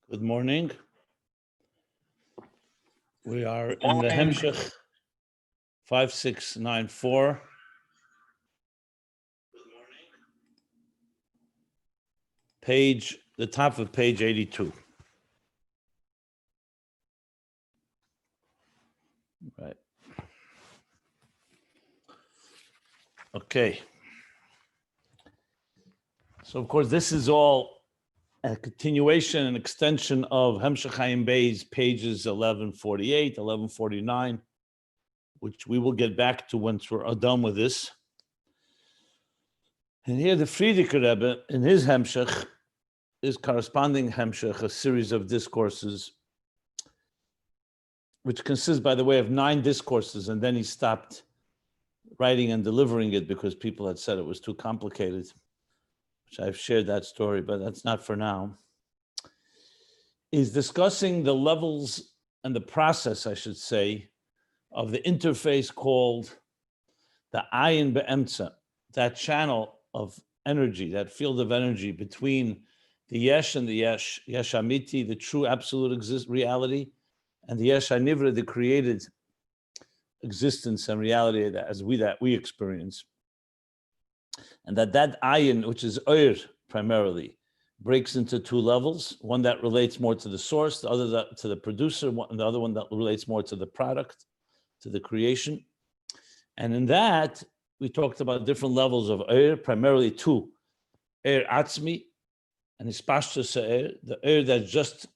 Good morning. We are in the Hemshech 5694. The top of page 82. Right. Okay. So, of course, this is all a continuation and extension of Hemshech Ayin Beis, pages 1148, 1149, which we will get back to once we're done with this. And here the Frierdiker Rebbe, in his Hemshech, his corresponding Hemshech, a series of discourses, which consists, by the way, of 9 discourses, and then he stopped writing and delivering it because people had said it was too complicated, which I've shared that story, but that's not for now, is discussing the levels and the process, I should say, of the interface called the Ayin Beis, that channel of energy, that field of energy between the Yesh and the Yesh Amiti, the true absolute reality, and the Yesh HaNivra, the created existence and reality that we experience. And that Ayin, which is Oir primarily, breaks into 2 levels, one that relates more to the source, the other to the producer, and the other one that relates more to the product, to the creation. And in that, we talked about different levels of Oir, primarily 2. Oir Atzmi, and Hispashtus Oir, the Oir that's just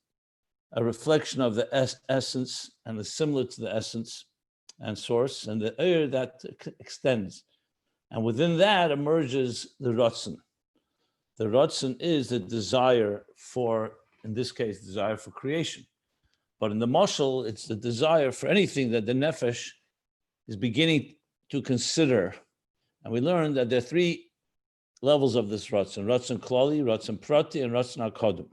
a reflection of the essence and is similar to the essence and source, and the Oir that extends. And within that emerges the Ratzon. The Ratzon is the desire for, in this case, desire for creation. But in the Mashal, it's the desire for anything that the Nefesh is beginning to consider. And we learned that there are 3 levels of this Ratzon: Ratzon Klali, Ratzon Prati, and Ratzon HaKodem.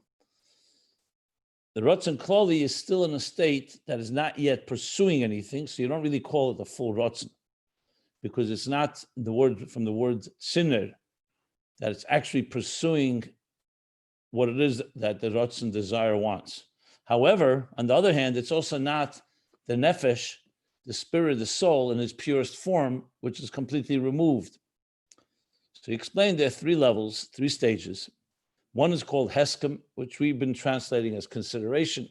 The Ratzon Klali is still in a state that is not yet pursuing anything, so you don't really call it a full Ratzon, because it's not the word from the word Sinner, that it's actually pursuing what it is that the Ratzon desire wants. However, on the other hand, it's also not the Nefesh, the spirit, the soul in its purest form, which is completely removed. So he explained there are 3 levels, 3 stages. One is called Heskem, which we've been translating as consideration.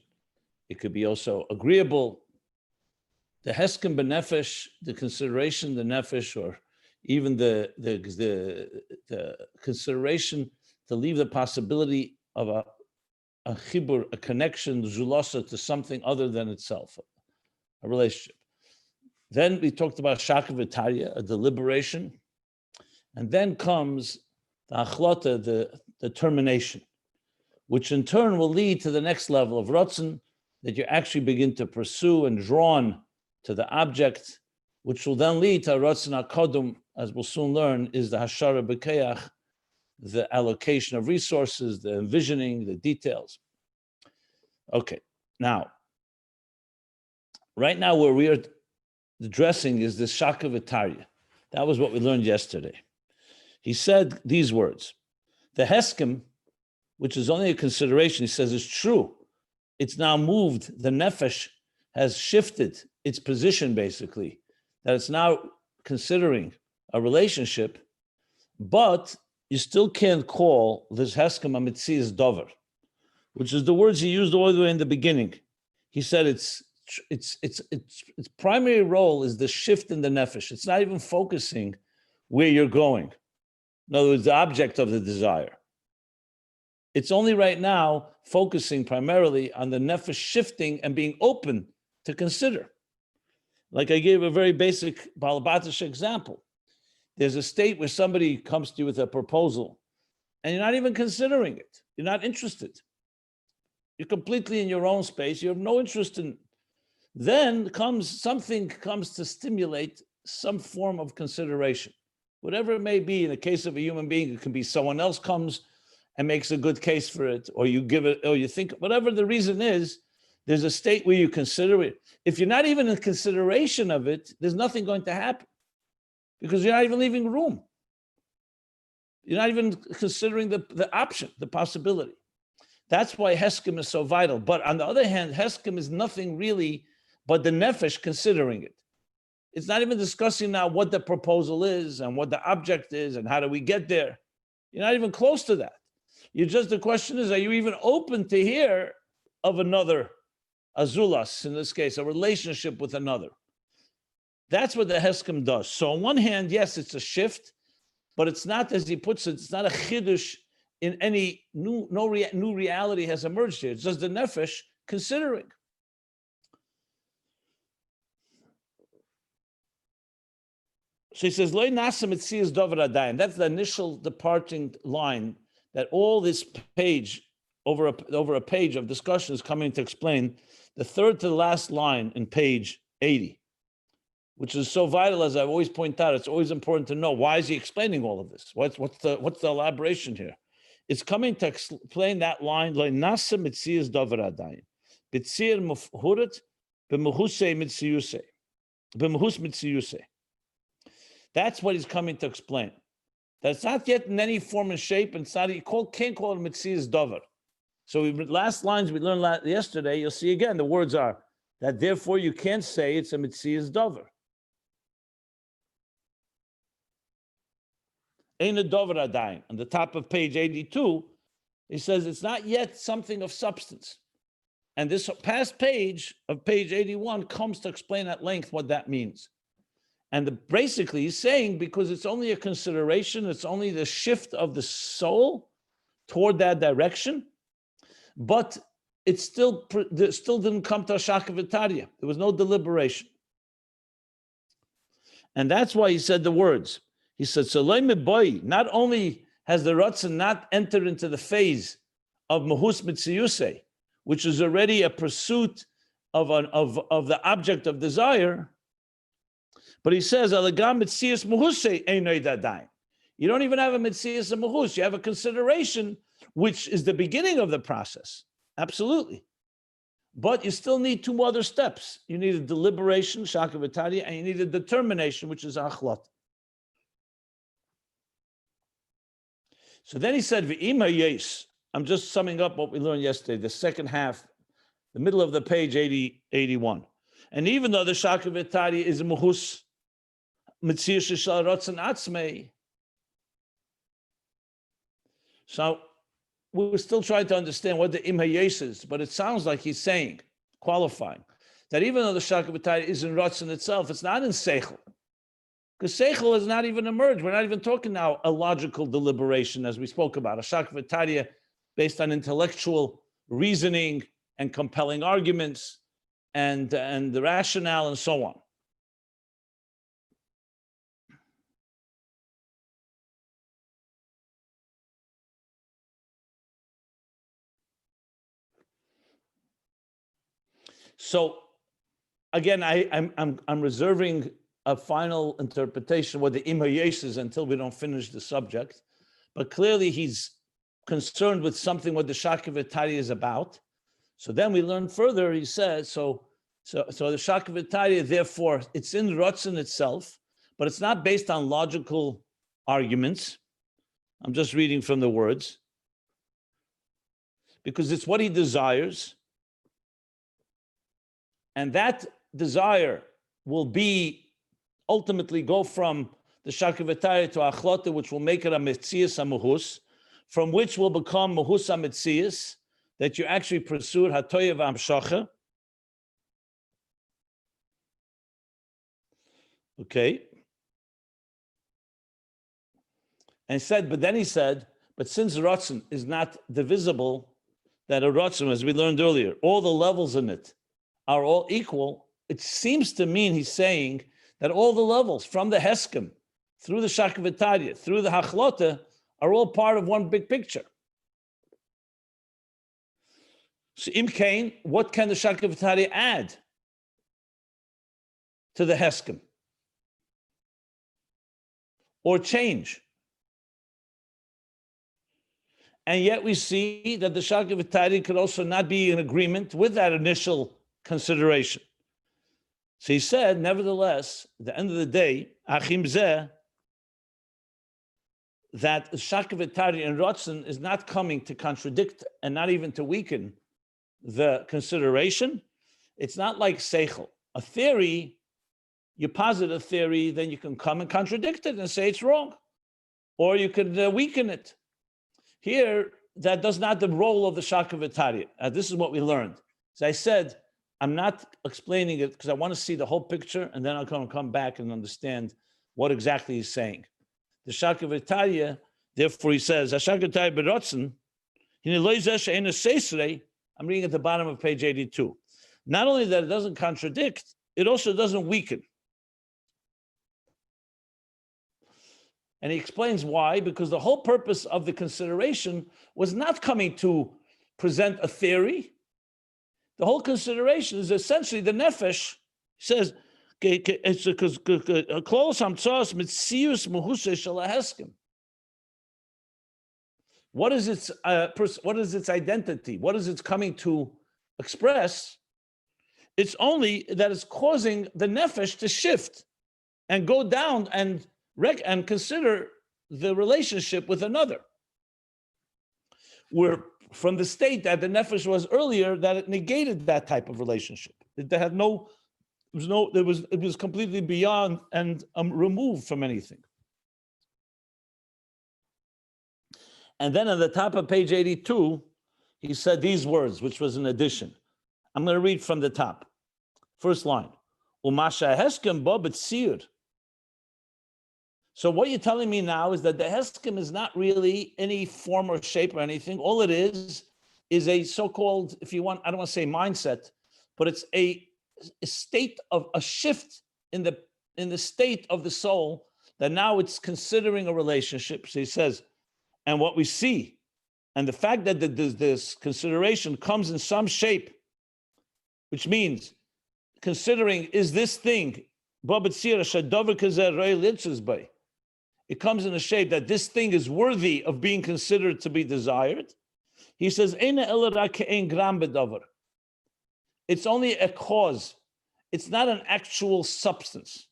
It could be also agreeable. The Heskem benefesh, the consideration, the nefesh, or even the consideration to leave the possibility of a chibur, a connection, zulasa, to something other than itself, a relationship. Then we talked about shaka v'tarya, a deliberation, and then comes the achlata, the determination, which in turn will lead to the next level of ratzon, that you actually begin to pursue and drawn to the object, which will then lead to ratzon HaKodem, as we'll soon learn, is the hashara b'keach, the allocation of resources, the envisioning, the details. Okay, now, right now where we are addressing is the shaka v'tarya. That was what we learned yesterday. He said these words: the Heskem, which is only a consideration, he says, is true. It's now moved. The Nefesh has shifted its position, basically, that it's now considering a relationship, but you still can't call this Heskem a Mitzias Dover, which is the words he used all the way in the beginning. He said its primary role is the shift in the Nefesh. It's not even focusing where you're going. In other words, the object of the desire. It's only right now focusing primarily on the nefesh shifting and being open to consider. Like I gave a very basic Balabatish example. There's a state where somebody comes to you with a proposal and you're not even considering it. You're not interested. You're completely in your own space. You have no interest in. Then something comes to stimulate some form of consideration. Whatever it may be, in the case of a human being, it can be someone else comes and makes a good case for it, or you give it, or you think, whatever the reason is, there's a state where you consider it. If you're not even in consideration of it, there's nothing going to happen, because you're not even leaving room. You're not even considering the option, the possibility. That's why Heskim is so vital. But on the other hand, Heskim is nothing really but the nefesh considering it. It's not even discussing now what the proposal is and what the object is and how do we get there. You're not even close to that. The question is, are you even open to hear of another azulas, in this case, a relationship with another? That's what the Heskim does. So on one hand, yes, it's a shift, but it's not, as he puts it, it's not a chidush in any new reality has emerged here. It's just the nefesh considering. So he says, "Lo nasam etzias dover adayin." That's the initial departing line. That all this page, over a page of discussion, is coming to explain the third to the last line in page 80, which is so vital. As I always point out, it's always important to know why is he explaining all of this. What's the elaboration here? It's coming to explain that line. Lo nasam etzias dover adayin. B'tzir mufhuret b'mehusei mitziyusei. B'mehus mitziyusei. That's what he's coming to explain. That's not yet in any form and shape, and it's not, can't call it Metzias Dover. So last lines we learned yesterday, you'll see again, the words are that therefore you can't say it's a Metzias Dover. Ein a Dover adayin. On the top of page 82, he says it's not yet something of substance. And this past page of page 81 comes to explain at length what that means. And basically he's saying, because it's only a consideration, it's only the shift of the soul toward that direction, but it still didn't come to a shakavitaria. There was no deliberation. And that's why he said the words. He said, boy, not only has the Ratzon not entered into the phase of Mahus Mitziyusei, which is already a pursuit of the object of desire, but he says, you don't even have a Metzias and Mahus. You have a consideration, which is the beginning of the process. Absolutely. But you still need two other steps. You need a deliberation, shakavitaria, and you need a determination, which is achlot. So then he said, V'ima yes. I'm just summing up what we learned yesterday, the second half, the middle of the page 81. And even though the shakavitaria is a Mahus, so we're still trying to understand what the imhayes is, but it sounds like he's saying, qualifying, that even though the shakavitari is in Ratzon itself, it's not in Seichel. Because Seichel has not even emerged. We're not even talking now a logical deliberation, as we spoke about, a shakavitari based on intellectual reasoning and compelling arguments and the rationale and so on. So, again, I'm reserving a final interpretation what the imhayes is until we don't finish the subject. But clearly, he's concerned with something what the shakavitari is about. So then we learn further. He says so the shakavitari, therefore, it's in Ratzon itself, but it's not based on logical arguments. I'm just reading from the words because it's what he desires. And that desire will be ultimately go from the shakavitari to achlota, which will make it a metzias amuhus, from which will become muhus ametzias, that you actually pursue hatoya v'amshacha. Okay. And then he said, but since Ratzon is not divisible, that a Ratzon, as we learned earlier, all the levels in it are all equal, it seems to mean he's saying that all the levels, from the Heskim, through the Shakavitaria, through the Hachlota, are all part of one big picture. So Im Kain, what can the Shakavitaria add to the Heskim? Or change? And yet we see that the Shakavitaria could also not be in agreement with that initial consideration. So he said, nevertheless, at the end of the day, Achim Zeh, that Shakavatari and Rotzen is not coming to contradict and not even to weaken the consideration. It's not like Seichel. A theory, you posit a theory, then you can come and contradict it and say it's wrong. Or you could weaken it. Here, that does not the role of the Shakavatari. This is what we learned. As I said, I'm not explaining it because I want to see the whole picture, and then I'll come back and understand what exactly he's saying. The Shakavatari, therefore he says, Shakavatari berotzen, I'm reading at the bottom of page 82. Not only that it doesn't contradict, it also doesn't weaken. And he explains why, because the whole purpose of the consideration was not coming to present a theory. The whole consideration is essentially the nefesh says, what is its identity? What is it coming to express? It's only that it's causing the nefesh to shift and go down and consider the relationship with another. Where from the state that the nefesh was earlier, that it negated that type of relationship. It was completely beyond and removed from anything. And then on the top of page 82, he said these words, which was an addition. I'm going to read from the top. First line. Umasha heskem bo b'tzir. So what you're telling me now is that the heskem is not really any form or shape or anything. All it is a so-called, if you want, I don't want to say mindset, but it's a state of a shift in the state of the soul that now it's considering a relationship. So he says, and what we see, and the fact that this consideration comes in some shape, which means considering is this thing, it comes in a shape that this thing is worthy of being considered to be desired. He says, it's only a cause. It's not an actual substance.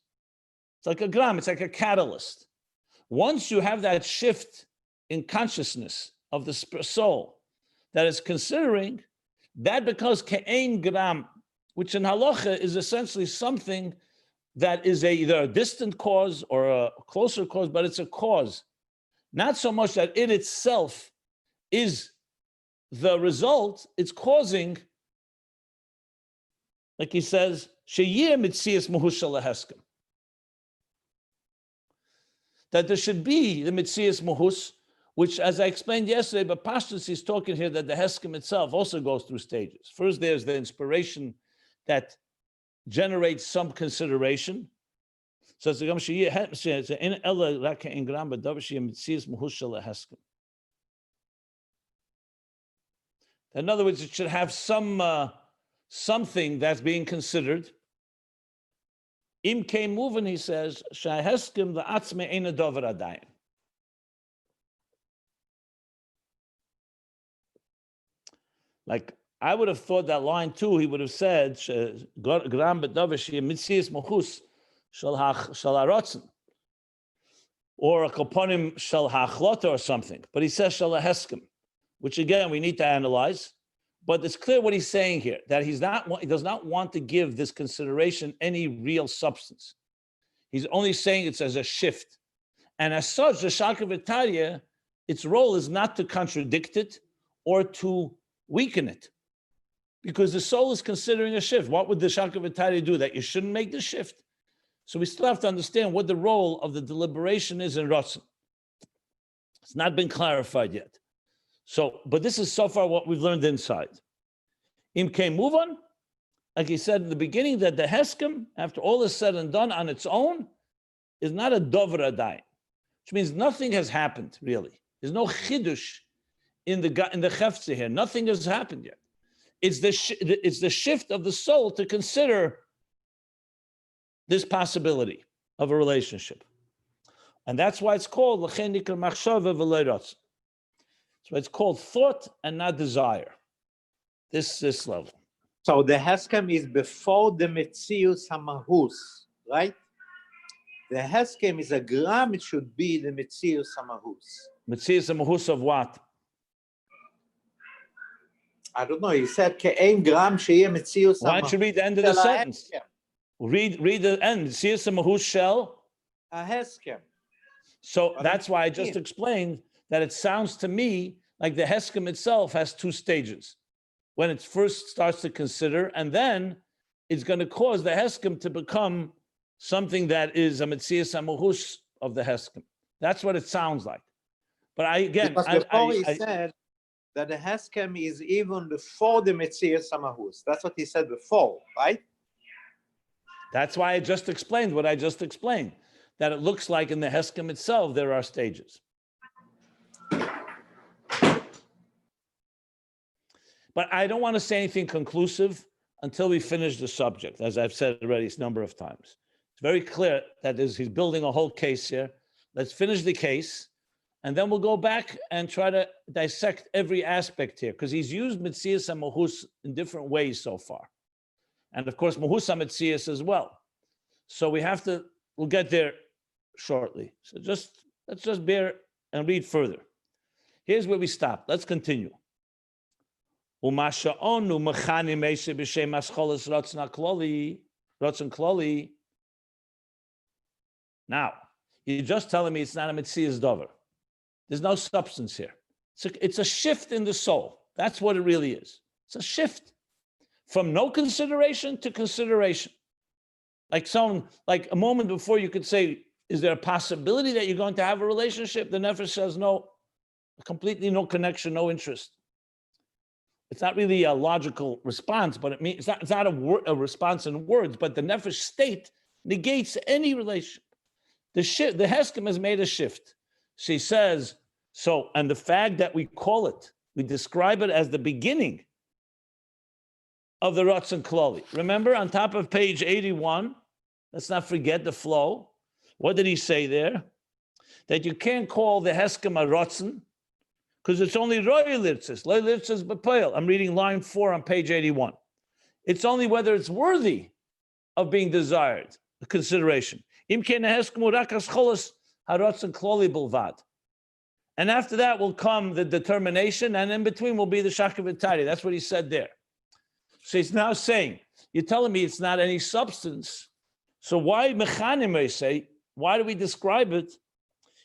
It's like a gram, it's like a catalyst. Once you have that shift in consciousness of the soul that is considering, that becomes ke'ein gram, which in halacha is essentially something that is either a distant cause or a closer cause, but it's a cause. Not so much that it itself is the result, it's causing, like he says, sheyeh mitzias muhushal laheskem. That there should be the mitzias muhus, which, as I explained yesterday, but Pashtus is talking here that the heskem itself also goes through stages. First, there's the inspiration that generates some consideration. So it's in other words, it should have some something that's being considered. Im kein moving, he says, shaheskim the atzme eina dover adayin. Like, I would have thought that line too, he would have said, Gram bedavish mitzias mohus shal harotzen, or a koponim shal hachlota or something. But he says shal heskem, which again we need to analyze. But it's clear what he's saying here, that he does not want to give this consideration any real substance. He's only saying it's as a shift. And as such, the Shakavatari, its role is not to contradict it or to weaken it, because the soul is considering a shift. What would the Shakavatari do? That you shouldn't make the shift? So we still have to understand what the role of the deliberation is in Ratzon. It's not been clarified yet. So, but this is so far what we've learned inside. Im Kei move on, like he said in the beginning, that the Heskem, after all is said and done on its own, is not a dover adayin, which means nothing has happened really. There's no chidush in the chefza here. Nothing has happened yet. It's the shift of the soul to consider this possibility of a relationship, and that's why it's called l'chein nikra machshava v'lo ratzon. So it's called thought and not desire. This level. So the Heskem is before the Metzius Hamahus, right? The Heskem is a gram, it should be the Metzius Hamahus. Metzius Hamahus of what? I don't know, he said Ke'en gram sheye Metzius Hamahus. Why don't you read the end of the sentence? Read the end. Metzius Hamahus shall? A Heskem. So that's why I just explained that it sounds to me like the Heskem itself has two stages. When it first starts to consider, and then it's going to cause the Heskem to become something that is a Metzius Hamahus of the Heskem. That's what it sounds like. But he said that the Heskem is even before the Metzius Hamahus. That's what he said before, right? That's why I just explained what I just explained, that it looks like in the Heskem itself there are stages. But I don't want to say anything conclusive until we finish the subject, as I've said already a number of times. It's very clear that he's building a whole case here. Let's finish the case, and then we'll go back and try to dissect every aspect here, because he's used Metzius and Mahus in different ways so far. And of course, Mahus Metzius as well. So we'll get there shortly. So let's just bear and read further. Here's where we stop. Let's continue. Now, you're just telling me it's not a Metzius Dover. There's no substance here. It's a shift in the soul. That's what it really is. It's a shift from no consideration to consideration. Like a moment before you could say, is there a possibility that you're going to have a relationship? The Nefesh says no, completely no connection, no interest. It's not really a logical response, but it's not a response in words, but the Nefesh state negates any relation. The Heskem has made a shift. She says, and the fact that we describe it as the beginning of the Ratzon Klali. Remember, on top of page 81, let's not forget the flow. What did he say there? That you can't call the Heskem a Ratzon, because it's only Roy Lirzis. Roy Lirzis B'Poel. I'm reading line 4 on page 81. It's only whether it's worthy of being desired, the consideration. And after that will come the determination, and in between will be the Shakavitari. That's what he said there. So he's now saying, you're telling me it's not any substance. So why Mechanim say, why do we describe it?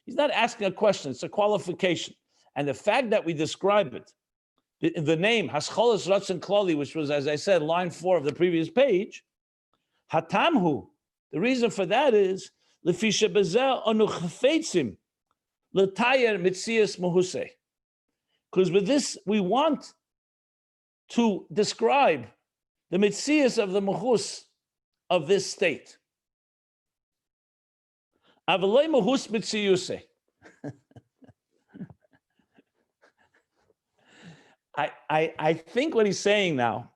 He's not asking a question, it's a qualification. And the fact that we describe it, the name, Hascholas Ratzon Klali, which was, as I said, line 4 of the previous page, Hatamhu, the reason for that is, Lefisha Bezel Onu Chafetzim, L'tayer Metzius Mahuse. Because with this, we want to describe the Metzius of the Mahus of this state. Avalei Mahus Metziuse. I think what he's saying now.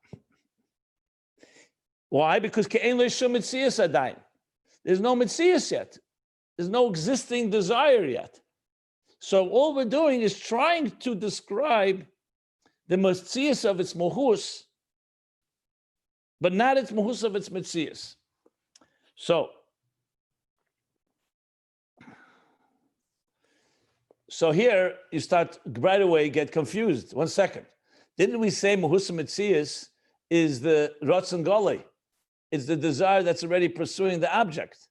Why? Because Ke'en Le'shum Metzius Adayin. There's no Metzius yet. There's no existing desire yet. So all we're doing is trying to describe the Metzius of its Mahus, but not its Mahus of its Metzius. So here you start right away get confused. 1 second. Didn't we say Mahus Metzius is the Ratzon Golei? It's the desire that's already pursuing the object.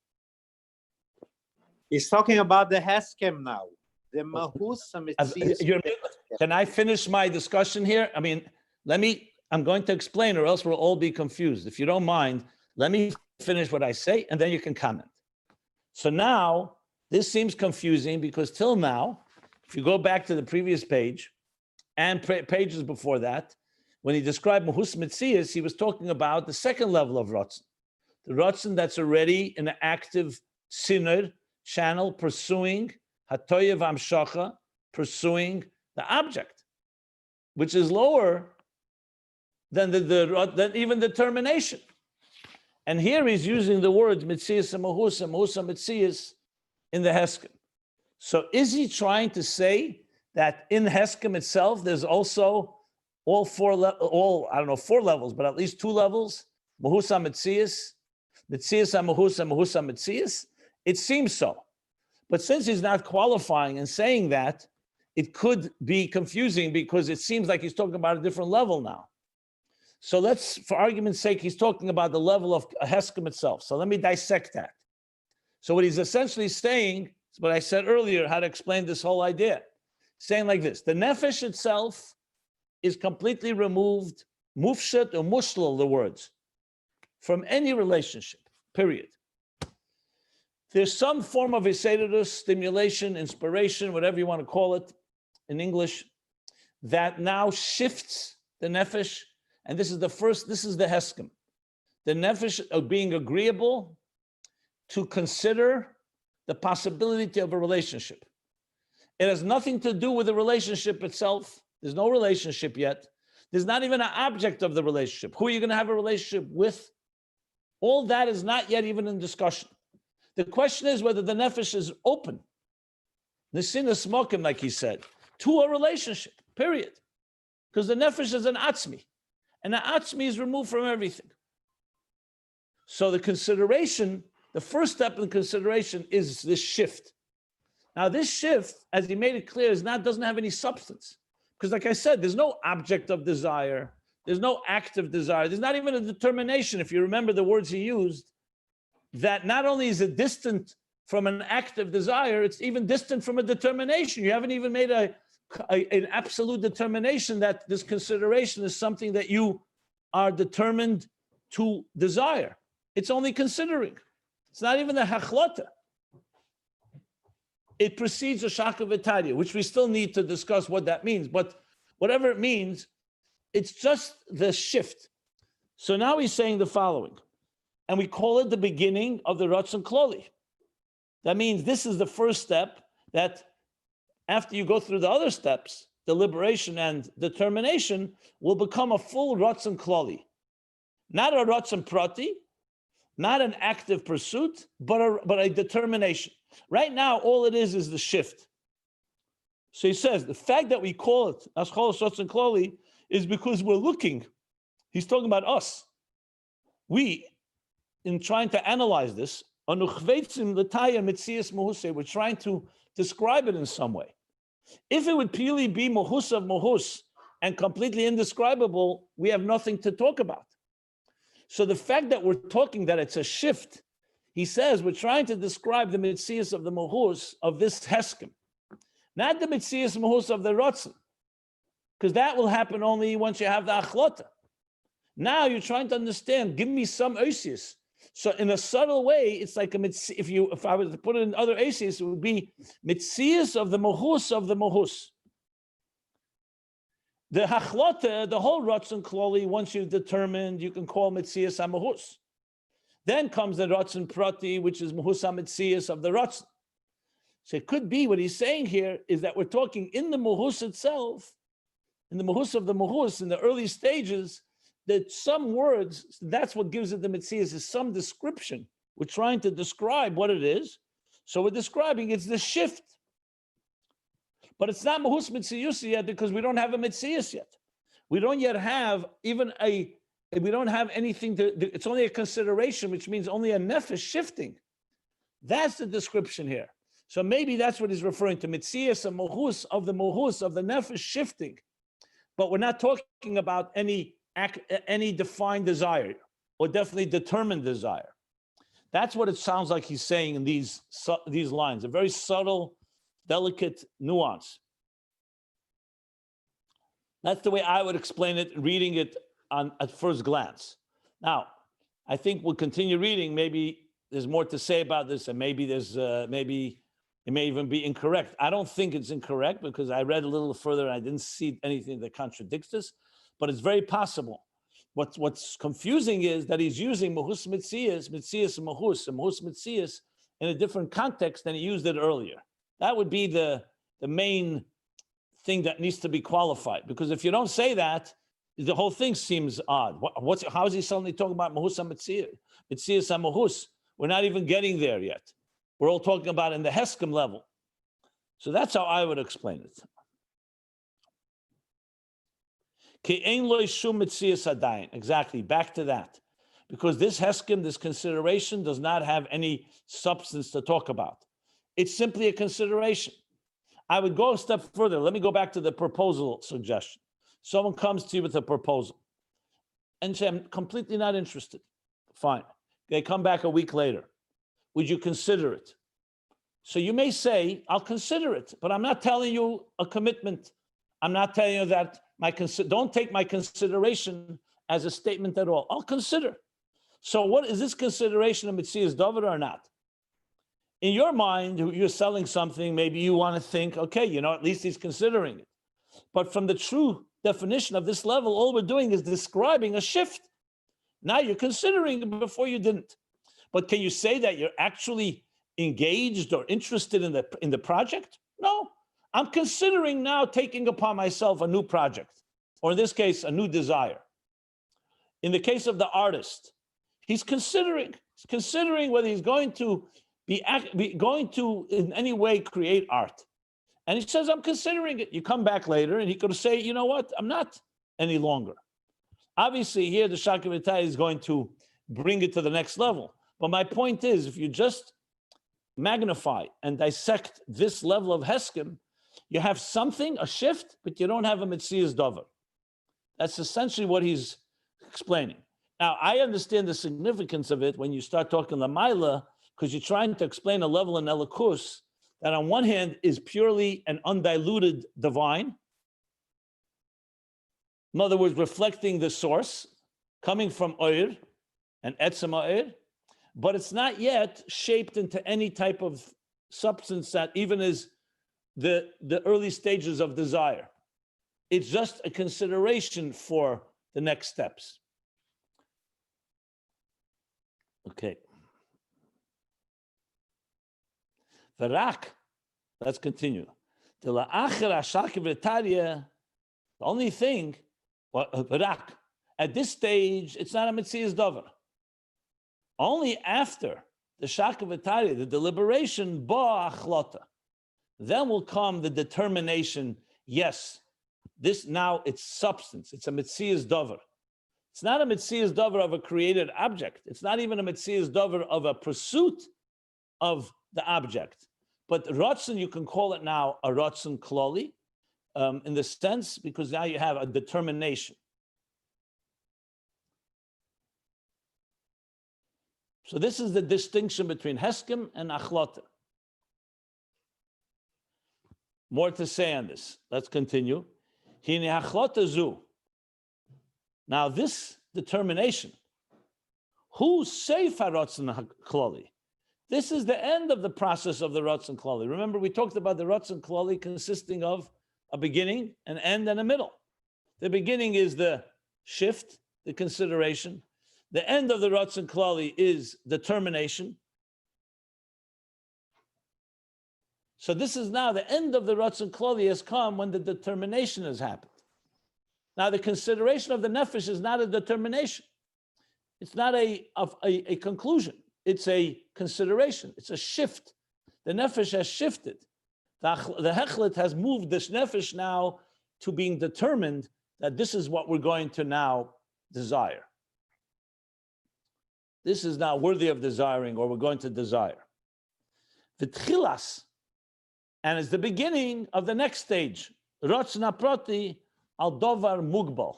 He's talking about the Heskem now. The Mahus Metzius. Can I finish my discussion here? I mean, I'm going to explain, or else we'll all be confused. If you don't mind, let me finish what I say, and then you can comment. So now, this seems confusing because till now, if you go back to the previous page and pages before that, when he described Mahus Metzius, he was talking about the second level of Ratzon. The Ratzon that's already in an active sinner channel pursuing Hatoyev Amshacha, pursuing the object, which is lower than than even determination. And here he's using the words Metzius and Mahus Metzius in the Heskem. So is he trying to say that in Heskem itself, there's also four levels, but at least 2 levels, Mahus Metzius, Metzius and Mahus Metzius, It seems so. But since he's not qualifying and saying that, it could be confusing because it seems like he's talking about a different level now. So let's, for argument's sake, he's talking about the level of a Heskem itself. So let me dissect that. So what he's essentially saying is what I said earlier, how to explain this whole idea. Saying like this, the nefesh itself is completely removed, mufshet or mushlal, the words, from any relationship, period. There's some form of Isedus, stimulation, inspiration, whatever you want to call it in English, that now shifts the nefesh. And this is the Heskem. The nefesh of being agreeable to consider the possibility of a relationship. It has nothing to do with the relationship itself. There's no relationship yet. There's not even an object of the relationship. Who are you going to have a relationship with? All that is not yet even in discussion. The question is whether the nefesh is open, nesina smokim, like he said, to a relationship, period. Because the nefesh is an atzmi, and the atzmi is removed from everything. So the consideration, the first step in consideration is this shift. Now this shift, as he made it clear, doesn't have any substance. Because like I said, there's no object of desire. There's no act of desire. There's not even a determination, if you remember the words he used, that not only is it distant from an act of desire, it's even distant from a determination. You haven't even made an absolute determination that this consideration is something that you are determined to desire. It's only considering. It's not even a hachlata. It precedes a shaka v'tarya, which we still need to discuss what that means. But whatever it means, it's just the shift. So now he's saying the following, and we call it the beginning of the Ratzon Kloli. That means this is the first step that after you go through the other steps, deliberation and determination will become a full Ratzon Kloli. Not a Ratzon Prati, not an active pursuit, but a determination. Right now, all it is the shift. So he says, the fact that we call it Aschol Ratzon Kloli is because we're looking. He's talking about us. We, in trying to analyze this, we're trying to describe it in some way. If it would purely be mohus of mohus and completely indescribable, we have nothing to talk about. So the fact that we're talking that it's a shift, he says we're trying to describe the mitzias of the mohus of this heskem, not the mitzias mohus of the rotzen, because that will happen only once you have the achlota. Now you're trying to understand, give me some oisius. So in a subtle way, it's like if I was to put it in other oisius, it would be mitzias of the mohus of the mohus. The hachlota, the whole Ratzon Kloli, once you've determined, you can call mitzias ha-mohus. Then comes the Ratzon Prati, which is mohus ha-mitzias of the Ratzon. So it could be what he's saying here is that we're talking in the mohus itself, in the mohus of the mohus, in the early stages, that some words, that's what gives it the mitzias, is some description. We're trying to describe what it is. So we're describing it's the shift. But it's not mahus mitzius yet because we don't have a mitzius yet. We don't yet have even we don't have anything it's only a consideration, which means only a nefesh shifting. That's the description here. So maybe that's what he's referring to, mitzius, a mohus of the nefesh shifting. But we're not talking about any defined desire or definitely determined desire. That's what it sounds like he's saying in these lines, a very subtle, delicate nuance. That's the way I would explain it, reading it at first glance. Now, I think we'll continue reading. Maybe there's more to say about this, and maybe maybe it may even be incorrect. I don't think it's incorrect because I read a little further and I didn't see anything that contradicts this, but it's very possible. What's confusing is that he's using mohus mitzias and mohus mitzias in a different context than he used it earlier. That would be the main thing that needs to be qualified, because if you don't say that, the whole thing seems odd. How is he suddenly talking about mahus ha-mitzias ha-mahus? We're not even getting there yet. We're all talking about in the Heskem level. So that's how I would explain it. Exactly, back to that. because this heskim, this consideration, does not have any substance to talk about. It's simply a consideration. I would go a step further. Let me go back to the proposal suggestion. Someone comes to you with a proposal and say, I'm completely not interested. Fine. They come back a week later. Would you consider it? So you may say, I'll consider it, but I'm not telling you a commitment. I'm not telling you that don't take my consideration as a statement at all. I'll consider. So what is this consideration of Mitzias David or not? In your mind, you're selling something, maybe you want to think, okay, at least he's considering it. But from the true definition of this level, all we're doing is describing a shift. Now you're considering it before you didn't. But can you say that you're actually engaged or interested in the project? No. I'm considering now taking upon myself a new project, or in this case, a new desire. In the case of the artist, he's considering whether he's going to be going to in any way create art. And he says, I'm considering it. You come back later and he could say, you know what? I'm not any longer. Obviously here the Shakavitai is going to bring it to the next level. But my point is, if you just magnify and dissect this level of Heskim, you have something, a shift, but you don't have a Metzias Dover. That's essentially what he's explaining. Now, I understand the significance of it when you start talking Lamaila, because you're trying to explain a level in Elikus that on one hand is purely an undiluted divine. In other words, reflecting the source, coming from Oir and Etzem Oir, but it's not yet shaped into any type of substance that even is the early stages of desire. It's just a consideration for the next steps. Okay. Varak, let's continue. The only thing, Varak, at this stage, it's not a Metzias Dover. Only after the Shakavatari, the deliberation, Ba Achlota, then will come the determination, yes, this now it's substance, it's a Metzias Dover. It's not a Metzias Dover of a created object. It's not even a Metzias Dover of a pursuit of the object. But Ratzon, you can call it now a Ratzon Kloli, in the sense, because now you have a determination. So this is the distinction between Heskim and Achlota. More to say on this. Let's continue. Hine Achlota Zu. Now this determination, who say Ratzon Kloli? This is the end of the process of the Ratzon Kloli. Remember, we talked about the Ratzon Kloli consisting of a beginning, an end, and a middle. The beginning is the shift, the consideration. The end of the Ratzon Klali is determination. So this is now the end of the Ratzon Klali has come when the determination has happened. Now the consideration of the nefesh is not a determination. It's not a conclusion. It's a consideration. It's a shift. The nefesh has shifted. The hechlet has moved this nefesh now to being determined that this is what we're going to now desire. This is now worthy of desiring, or we're going to desire. V'tchilas, and it's the beginning of the next stage. Ratzon proti al dovar mugbal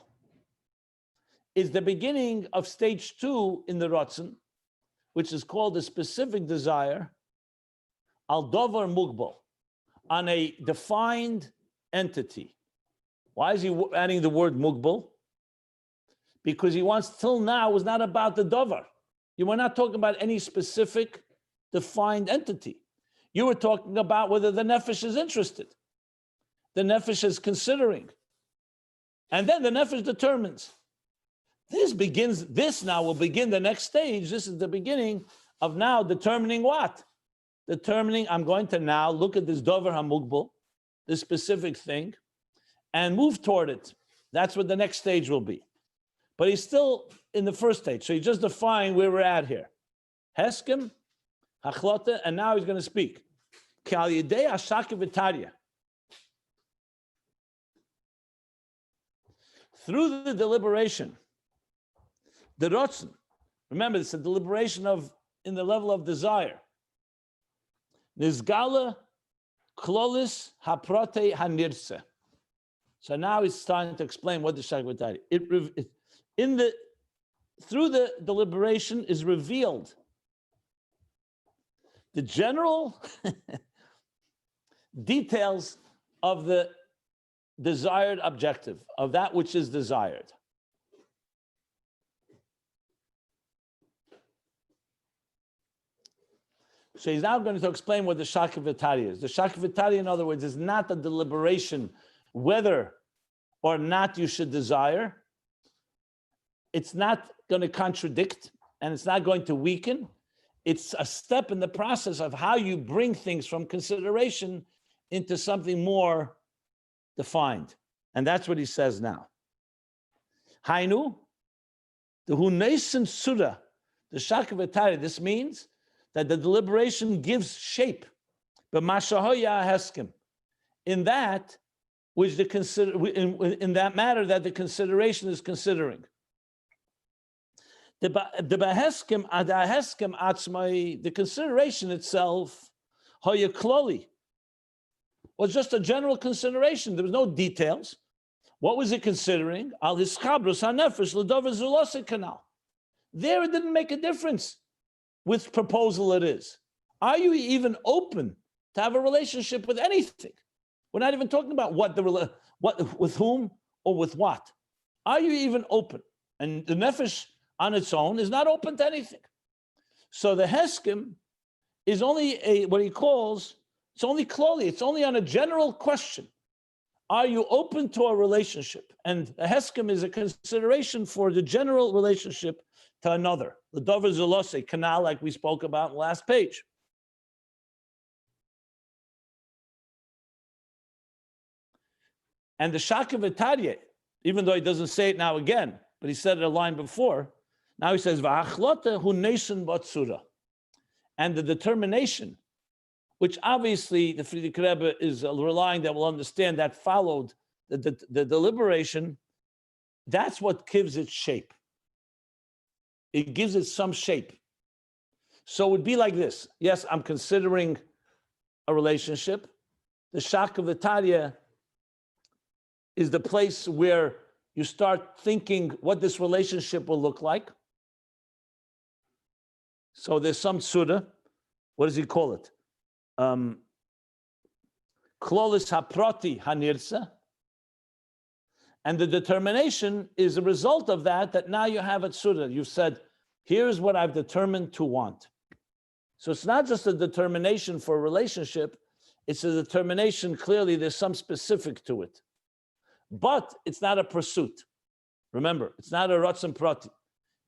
is the beginning of stage 2 in the Ratzon, which is called a specific desire, al dovar mugbal, on a defined entity. Why is he adding the word mugbal? Because he wants, till now, it was not about the dovar. You were not talking about any specific defined entity. You were talking about whether the nefesh is interested. The nefesh is considering. And then the nefesh determines. This now will begin the next stage. This is the beginning of now determining what? Determining, I'm going to now look at this dover hamugbal, this specific thing, and move toward it. That's what the next stage will be. But he's still in the first stage. So he just defined where we're at here. Heskim, Hachlota, and now he's going to speak. Kal Yidei Ashaka V'Tarya. Through the deliberation, the Ratzon, Remember, it's a deliberation of in the level of desire. Nizgala klolis haprote hanirse. So now he's starting to explain what the Shakvatari. Through the deliberation is revealed the general details of the desired objective, of that which is desired. So he's now going to explain what the Shakvatari is. The Shakvatari, in other words, is not a deliberation whether or not you should desire. It's not going to contradict and it's not going to weaken. It's a step in the process of how you bring things from consideration into something more defined. And that's what he says now. Hainu, the Huneisen Surah, the Shakvatari, this means that the deliberation gives shape. But Mashahoya Heskim, in that which in that matter that the consideration is considering. The consideration itself, Hoya Kloli, was just a general consideration. There was no details. What was it considering? Al Hiskabrus HaNefesh L'Dover Zulose Canal. There it didn't make a difference which proposal it is. Are you even open to have a relationship with anything? We're not even talking about what with whom or with what. Are you even open? And the nefesh on its own is not open to anything. So the heskim is only what he calls, it's only kloli, it's only on a general question. Are you open to a relationship? And the heskim is a consideration for the general relationship to another. The dover zulose, canal, like we spoke about in the last page. And the Shakavatadye, even though he doesn't say it now again, but he said it a line before, now he says, V'achlota hu nesen batsura. And the determination, which obviously the Frierdiker Rebbe is relying that we'll understand that followed the deliberation, that's what gives it shape. It gives it some shape. So it would be like this. Yes, I'm considering a relationship. The Shakavatadye is the place where you start thinking what this relationship will look like. So there's some surah. What does he call it? Klolis haprati hanirsa. And the determination is a result of that now you have a surah. You've said, here's what I've determined to want. So it's not just a determination for a relationship. It's a determination, clearly there's some specific to it. But it's not a pursuit. Remember, it's not a ratzon prati,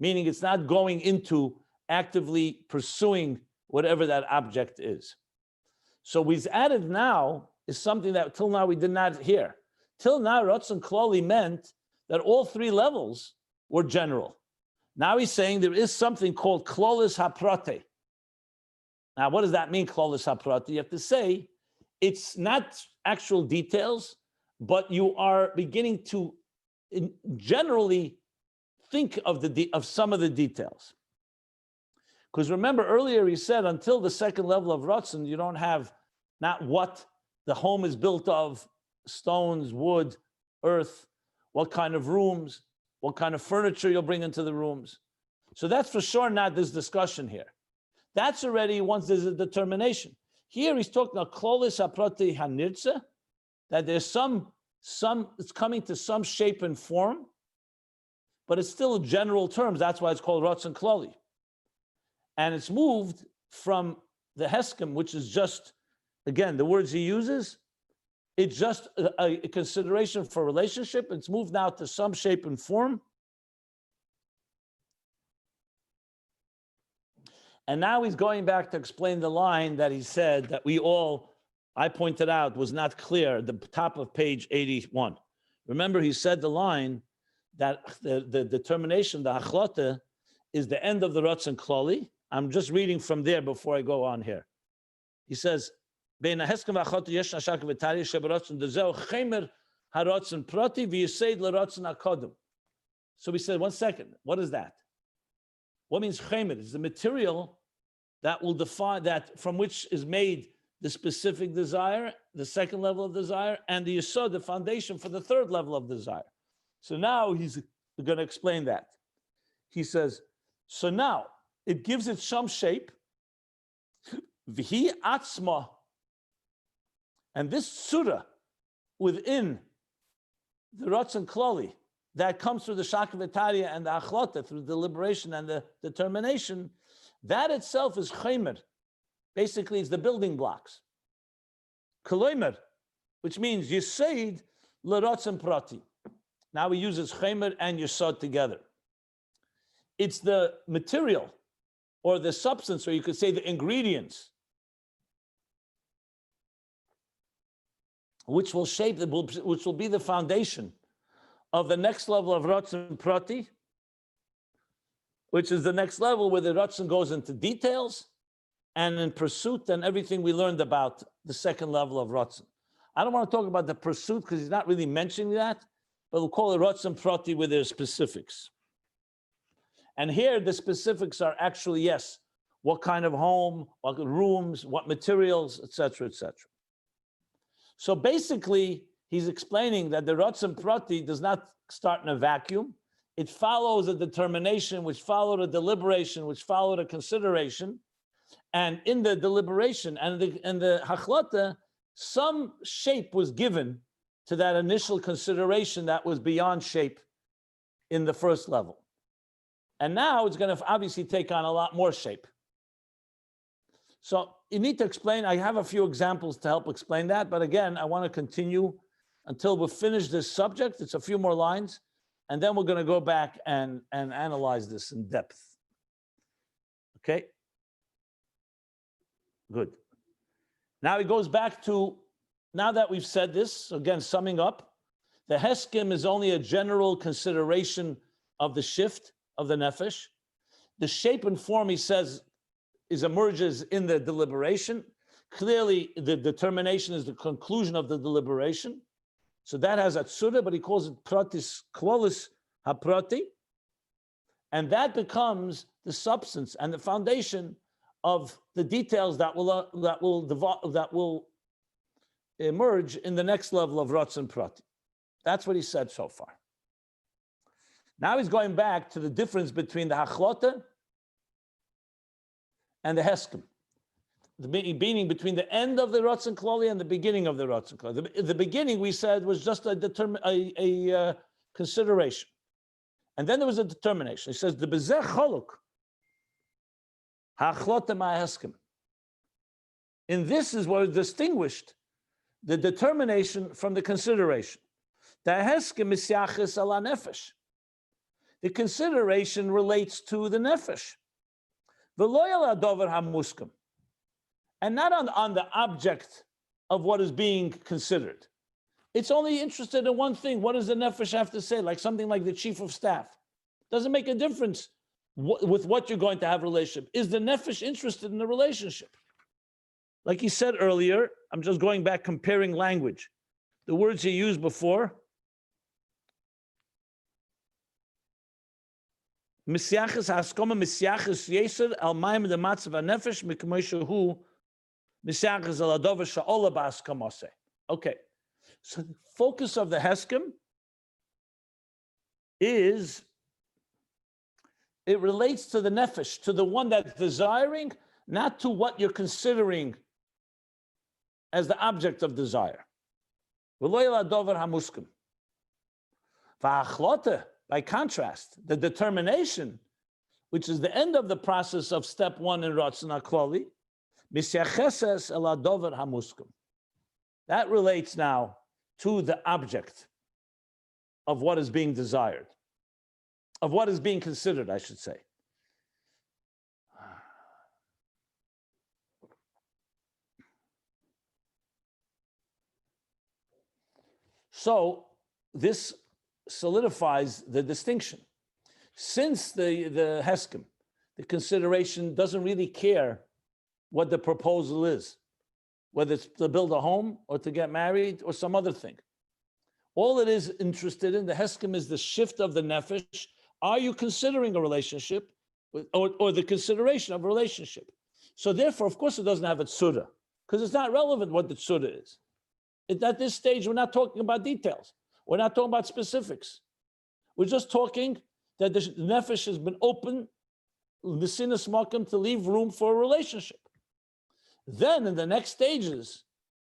meaning it's not going into actively pursuing whatever that object is. So we've added now is something that till now we did not hear. Till now, ratzon klali meant that all three levels were general. Now he's saying there is something called klolis haprate. Now, what does that mean, klolis haprate? You have to say it's not actual details, but you are beginning to generally think of some of the details. Because remember earlier he said until the second level of Ratzon, you don't have not what the home is built of, stones, wood, earth, what kind of rooms, what kind of furniture you'll bring into the rooms. So that's for sure not this discussion here. That's already once there's a determination. Here he's talking about klolis haprati hanirtze, that there's some it's coming to some shape and form, but it's still general terms. That's why it's called Ratzon Klali. And it's moved from the Heskim, which is just, again, the words he uses, it's just a consideration for relationship. It's moved now to some shape and form. And now he's going back to explain the line that he said that I pointed out was not clear at the top of page 81. Remember, he said the line that the determination, the achlota, is the end of the Ratzon Klali. I'm just reading from there before I go on here. He says, so we said, 1 second, what is that? What means chemer? It's the material that will define that from which is made the specific desire, the second level of desire, and the yesod, the foundation for the third level of desire. So now he's going to explain that. He says, so now it gives it some shape. V'hi atzma, and this surah within the Ratzon Klali that comes through the Shakavitaria and the Achlota, through the deliberation and the determination, that itself is chemer. Basically, it's the building blocks. Koloimer, which means Yesod l'Ratzon Prati. Now he uses chemer and Yesod together. It's the material or the substance, or you could say the ingredients, which will shape, which will be the foundation of the next level of Ratzon Prati, which is the next level where the Ratzon goes into details and in pursuit and everything we learned about the second level of Ratzon. I don't want to talk about the pursuit because he's not really mentioning that, but we'll call it Ratzon Prati with their specifics. And here the specifics are actually, yes, what kind of home, what rooms, what materials, etc., etc. So basically, he's explaining that the Ratzon Prati does not start in a vacuum. It follows a determination, which followed a deliberation, which followed a consideration. And in the deliberation and the Hachlata, some shape was given to that initial consideration that was beyond shape in the first level. And now it's going to obviously take on a lot more shape. So you need to explain, I have a few examples to help explain that, but again, I want to continue until we finish this subject. It's a few more lines, and then we're going to go back and analyze this in depth. Okay? Good. Now he goes back to, now that we've said this, again, summing up, the Heskim is only a general consideration of the shift of the nefesh. The shape and form, he says, emerges in the deliberation. Clearly, the determination is the conclusion of the deliberation. So that has atzura, but he calls it pratis klolis haprati. And that becomes the substance and the foundation of the details that will emerge in the next level of Ratzon Prati. That's what he said so far. Now he's going back to the difference between the Hachlota and the Heskim. The meaning between the end of the Ratzon Klali and the beginning of the Ratzon Klali. The beginning, we said, was just a consideration. And then there was a determination. He says, the Bezeh Choluk, Hachlota ma Heskim. In this is what is distinguished the determination from the consideration. The Heskim is Yachis ala Nefesh. The consideration relates to the Nefesh. V'lo dover hamuskim, and not on the object of what is being considered. It's only interested in one thing. What does the nefesh have to say? Like something like the chief of staff. Doesn't make a difference with what you're going to have a relationship. Is the nefesh interested in the relationship? Like he said earlier, I'm just going back comparing language. The words he used before. Misyaches haskoma misyaches yeser al maim de matzav nefesh mikmoshehu misyaches al adover sha'ola ba'askamase. Okay, so the focus of the Heskim is it relates to the nefesh, to the one that's desiring, not to what you're considering as the object of desire. V'lo adover hamuskim. Va'achlota. By contrast, the determination, which is the end of the process of step one in Ratzon HaKlali, misyacheses el adover hamuskim. That relates now to the object of what is being desired, of what is being considered, I should say. So this solidifies the distinction. Since the Heskim, the consideration doesn't really care what the proposal is, whether it's to build a home or to get married or some other thing. All it is interested in, the Heskim, is the shift of the nefesh. Are you considering a relationship? or the consideration of a relationship. So therefore, of course, it doesn't have a tzura, because it's not relevant what the tzura is. At this stage, we're not talking about details. We're not talking about specifics. We're just talking that the nefesh has been open, the sinus makom, to leave room for a relationship. Then in the next stages,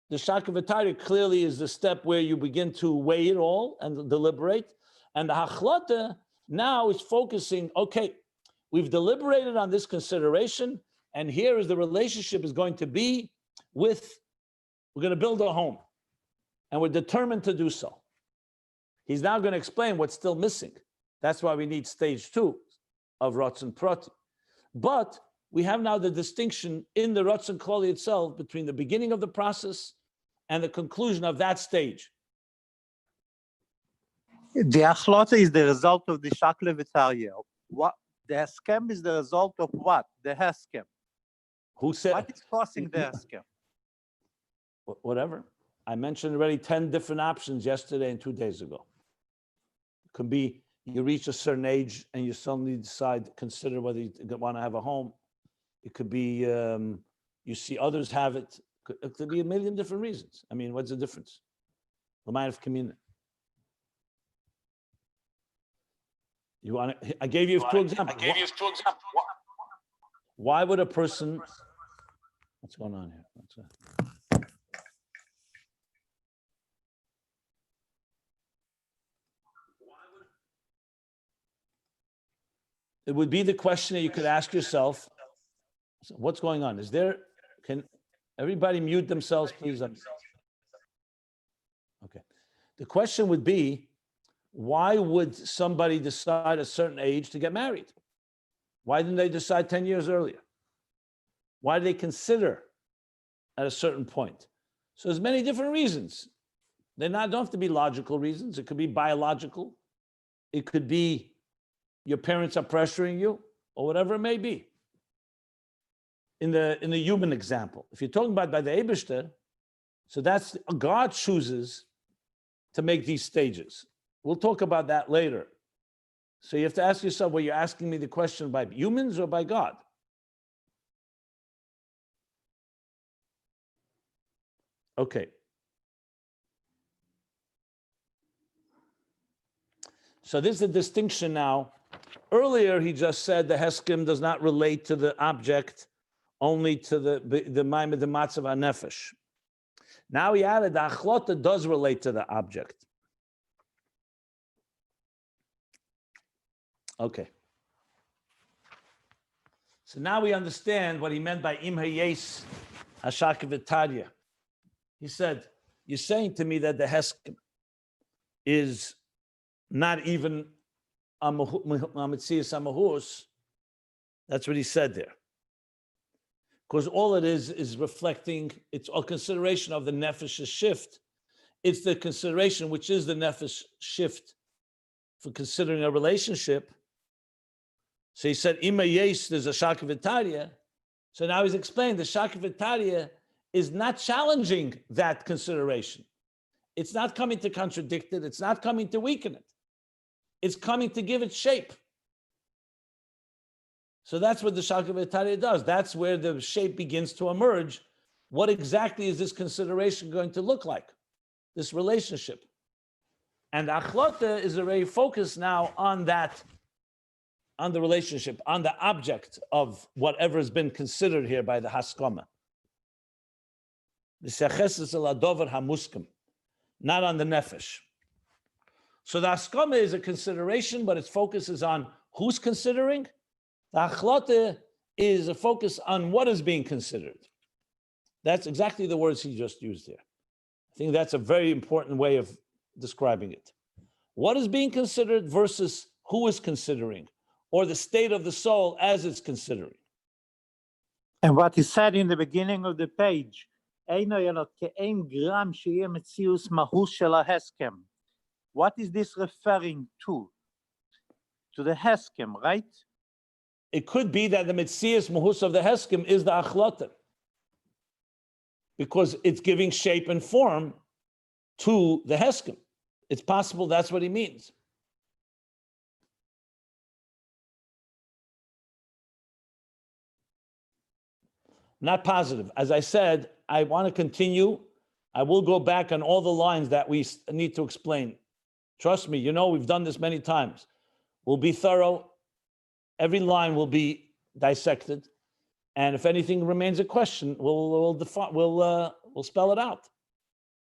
the shakavatari clearly is the step where you begin to weigh it all and deliberate. And the hachlata now is focusing, okay, we've deliberated on this consideration, and here is the relationship is going to be with, we're going to build a home, and we're determined to do so. He's now going to explain what's still missing. That's why we need stage 2 of Ratzon Prati. But we have now the distinction in the Ratzon Klali itself between the beginning of the process and the conclusion of that stage. The achlota is the result of the shakle v'tarya. What the heskem is the result of what? The heskem. Who said? What is causing the heskem? Whatever. I mentioned already 10 different options yesterday and 2 days ago. It could be you reach a certain age and you suddenly decide, consider whether you want to have a home. It could be you see others have it. It could be a million different reasons. I mean, what's the difference? The mind of community. You want? I gave you 2 examples. Why would a person? What's going on here? It would be the question that you could ask yourself. So what's going on? Can everybody mute themselves, please? Okay. The question would be, why would somebody decide at a certain age to get married? Why didn't they decide 10 years earlier? Why do they consider at a certain point? So there's many different reasons. Don't have to be logical reasons. It could be biological. It could be your parents are pressuring you, or whatever it may be. In the human example, if you're talking about by the Eibishter, so that's God chooses to make these stages. We'll talk about that later. So you have to ask yourself, well, you're asking me the question by humans or by God? Okay. So this is the distinction now. Earlier, he just said the Heskim does not relate to the object, only to the Maimah, the Matzav HaNefesh. Now he added the Achlota does relate to the object. Okay. So now we understand what he meant by Im Hayes Hashak V'Tarya. He said, you're saying to me that the Heskim is not even a Metzias HaMahus. That's what he said there. Because all it is reflecting, it's a consideration of the Nefesh's shift. It's the consideration, which is the Nefesh shift for considering a relationship. So he said, Ima Yes, there's a Shaka V'Tarya. So now he's explained the Shaka V'Tarya is not challenging that consideration. It's not coming to contradict it. It's not coming to weaken it. It's coming to give it shape. So that's what the Shaka V'Tarya does. That's where the shape begins to emerge. What exactly is this consideration going to look like? This relationship. And Achlota is already focused now on that, on the relationship, on the object of whatever has been considered here by the Haskama. Not on the Nefesh. So the Haskama is a consideration, but its focus is on who's considering. The Achlota is a focus on what is being considered. That's exactly the words he just used here. I think that's a very important way of describing it. What is being considered versus who is considering, or the state of the soul as it's considering. And what he said in the beginning of the page, what is this referring to? To the Heskem, right? It could be that the Metzias Mahus of the Heskem is the Achlota, because it's giving shape and form to the Heskem. It's possible that's what he means. not positive. As I said, I want to continue. I will go back on all the lines that we need to explain. Trust me, we've done this many times. We'll be thorough. Every line will be dissected. And if anything remains a question, we'll spell it out.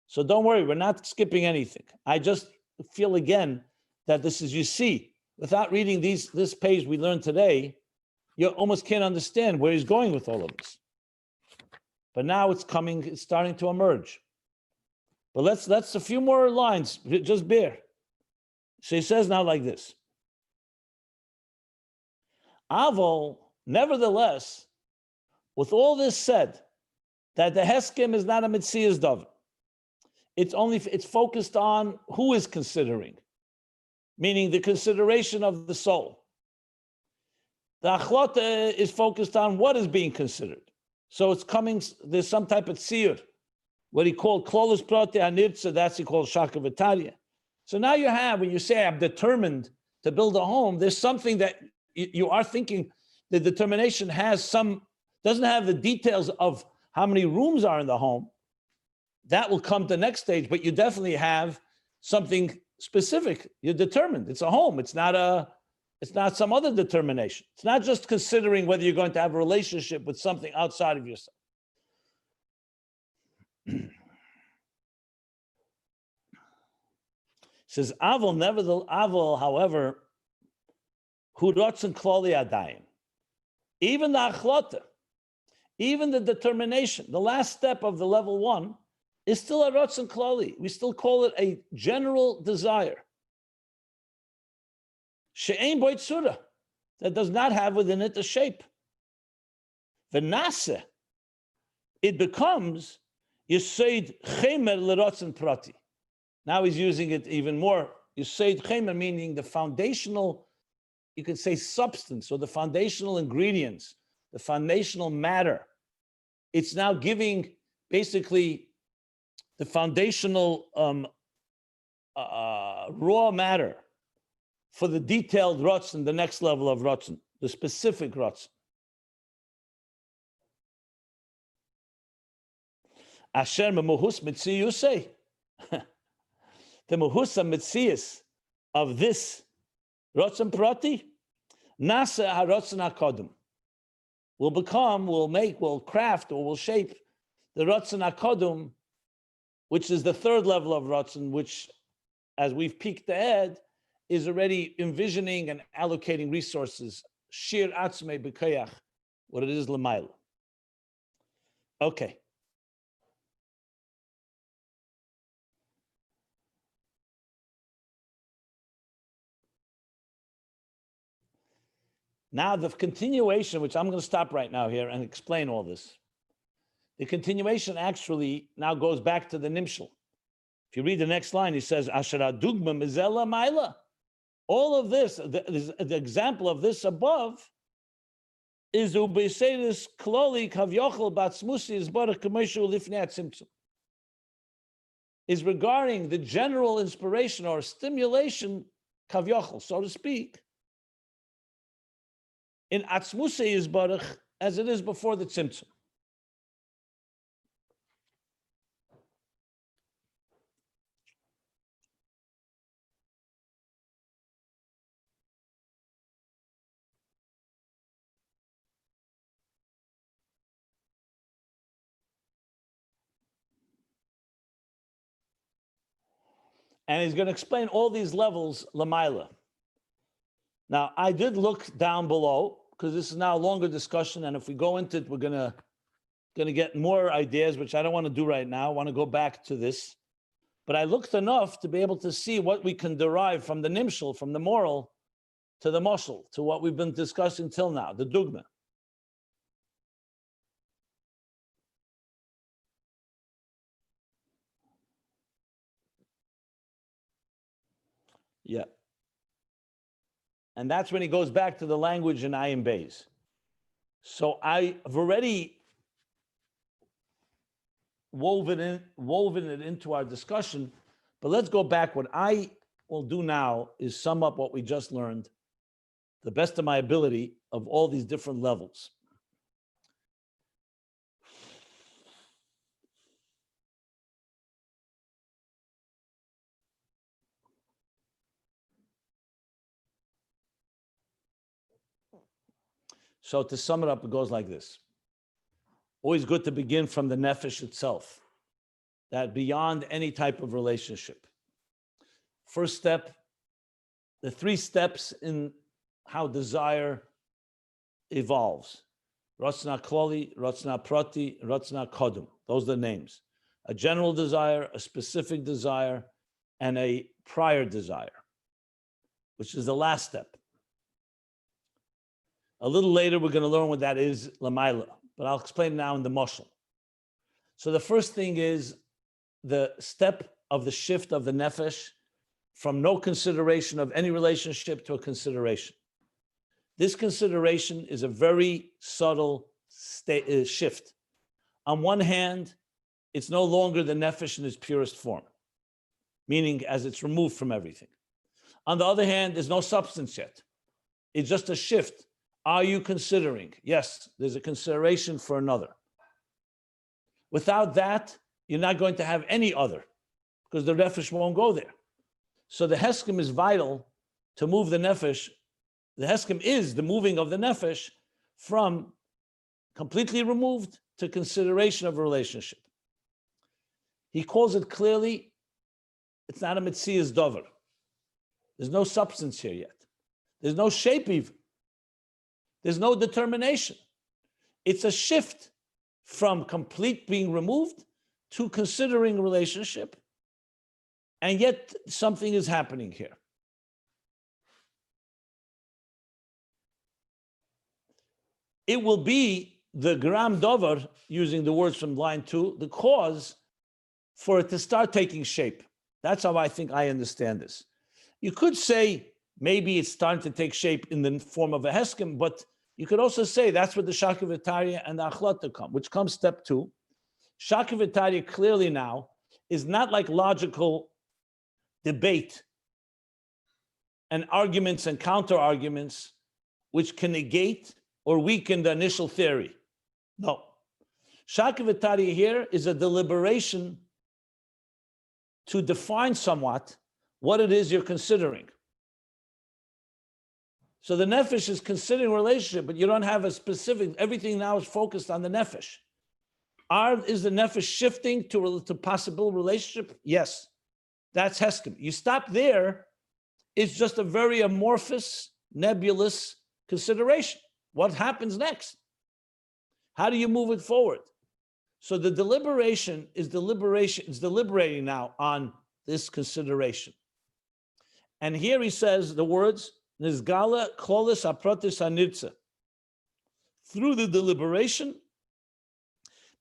So don't worry, we're not skipping anything. I just feel again that this is, you see, without reading this page we learned today, you almost can't understand where he's going with all of this. But now it's starting to emerge. But let's a few more lines, just bear. So he says now like this. Avol, nevertheless, with all this said, that the Heskim is not a Metzias Davar. It's focused on who is considering, meaning the consideration of the soul. The Achlota is focused on what is being considered. So there's some type of tzir, what he called Klolus Prote Anirtza, that's he called Shaka V'Tarya. So now you have, when you say I'm determined to build a home, there's something that you are thinking the determination doesn't have the details of how many rooms are in the home. That will come to the next stage, but you definitely have something specific. You're determined. It's a home. It's not some other determination. It's not just considering whether you're going to have a relationship with something outside of yourself. Says Avol, however, who rotzen kloli adayim, even the achlota, even the determination, the last step of the level 1 is still a rotzen kloli. We still call it a general desire. She'ein boi tzura, that does not have within it a shape. V'nase, it becomes Yesod chemer l'rotzen prati. Now he's using it even more. Yesod chemer, meaning the foundational, you could say substance, or the foundational ingredients, the foundational matter. It's now giving basically the foundational raw matter for the detailed rotzen, the next level of rotzen, the specific rotzen. Asher memuhus mitziyusei. The mehusa mitzius of this rotzen prati, nasa harotzen hakodem, will craft, or will shape the rotzen hakodem, which is the third level of rotzen, which, as we've peeked ahead, is already envisioning and allocating resources. Shir atzmei b'koyach, what it is l'mayla. Okay. Now the continuation, which I'm going to stop right now here and explain all this. The continuation actually now goes back to the Nimshal. If you read the next line, he says, Asher adugma mizela maila. All of this, the example of this above, is ubesedus kloli kavyochel batzmusi is barach k'moshu lifnei atzimtzum. Is regarding the general inspiration or stimulation kavyochel, so to speak, in atzmusi is barach as it is before the tzimtzum. And he's going to explain all these levels, Lamaila. Now, I did look down below, because this is now a longer discussion, and if we go into it, we're going to get more ideas, which I don't want to do right now. I want to go back to this. But I looked enough to be able to see what we can derive from the nimshal, from the moral, to the moshel, to what we've been discussing till now, the dugma. Yeah. And that's when he goes back to the language in Ayin Beis. So I've already woven it into our discussion, but let's go back. What I will do now is sum up what we just learned, the best of my ability, of all these different levels. So to sum it up, it goes like this. Always good to begin from the nefesh itself, that beyond any type of relationship. First step, the 3 steps in how desire evolves. Ratzna kloli, ratzna prati, ratzna kodum. Those are the names. A general desire, a specific desire, and a prior desire, which is the last step. A little later, we're going to learn what that is, lamaila, but I'll explain now in the mashal. So the first thing is the step of the shift of the nefesh from no consideration of any relationship to a consideration. This consideration is a very subtle shift. On one hand, it's no longer the nefesh in its purest form, meaning as it's removed from everything. On the other hand, there's no substance yet. It's just a shift. Are you considering? Yes, there's a consideration for another. Without that, you're not going to have any other, because the nefesh won't go there. So the heskem is vital to move the nefesh. The heskem is the moving of the nefesh from completely removed to consideration of a relationship. He calls it clearly, it's not a metzias dover. There's no substance here yet. There's no shape even. There's no determination. It's a shift from complete being removed to considering a relationship, and yet something is happening here. It will be the gram dover, using the words from line 2, the cause for it to start taking shape. That's how I think I understand this. You could say maybe it's starting to take shape in the form of a heskem, but you could also say that's where the shaka v'tarya and the achlata come, which comes step 2. Shaka v'tarya clearly now is not like logical debate and arguments and counter arguments which can negate or weaken the initial theory. No. Shaka v'tarya here is a deliberation to define somewhat what it is you're considering. So the nefesh is considering a relationship, but you don't have a specific, everything now is focused on the nefesh. Is the nefesh shifting to possible relationship? Yes. That's heskem. You stop there, it's just a very amorphous, nebulous consideration. What happens next? How do you move it forward? So the deliberation is deliberating now on this consideration. And here he says the words, Nizgala klolis apratis hanirtza. Through the deliberation